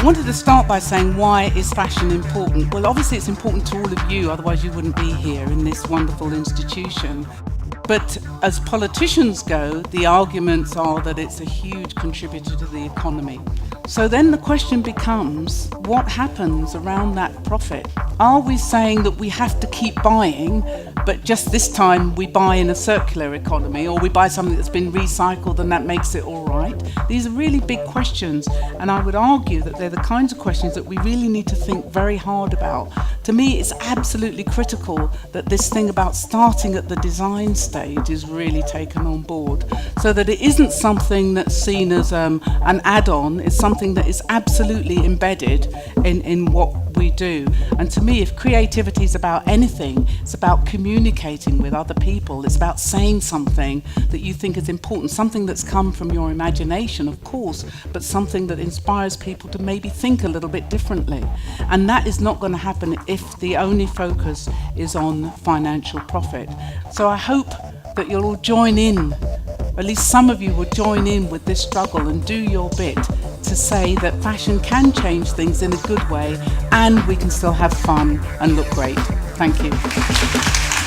I wanted to start by saying, why is fashion important? Well, obviously it's important to all of you, otherwise you wouldn't be here in this wonderful institution. But as politicians go, the arguments are that it's a huge contributor to the economy. So then the question becomes, what happens around that profit? Are we saying that we have to keep buying, but just this time we buy in a circular economy, or we buy something that's been recycled and that makes it all right? These are really big questions, and I would argue that they're the kinds of questions that we really need to think very hard about. To me, it's absolutely critical that this thing about starting at the design stage is really taken on board, so that it isn't something that's seen as an add-on, it's something that is absolutely embedded in what we do. And to me, if creativity is about anything, it's about communicating with other people. It's about saying something that you think is important, something that's come from your imagination, of course, but something that inspires people to maybe think a little bit differently. And that is not going to happen if the only focus is on financial profit. So I hope that you'll all join in, at least some of you will join in with this struggle and do your bit to say that fashion can change things in a good way and we can still have fun and look great. Thank you.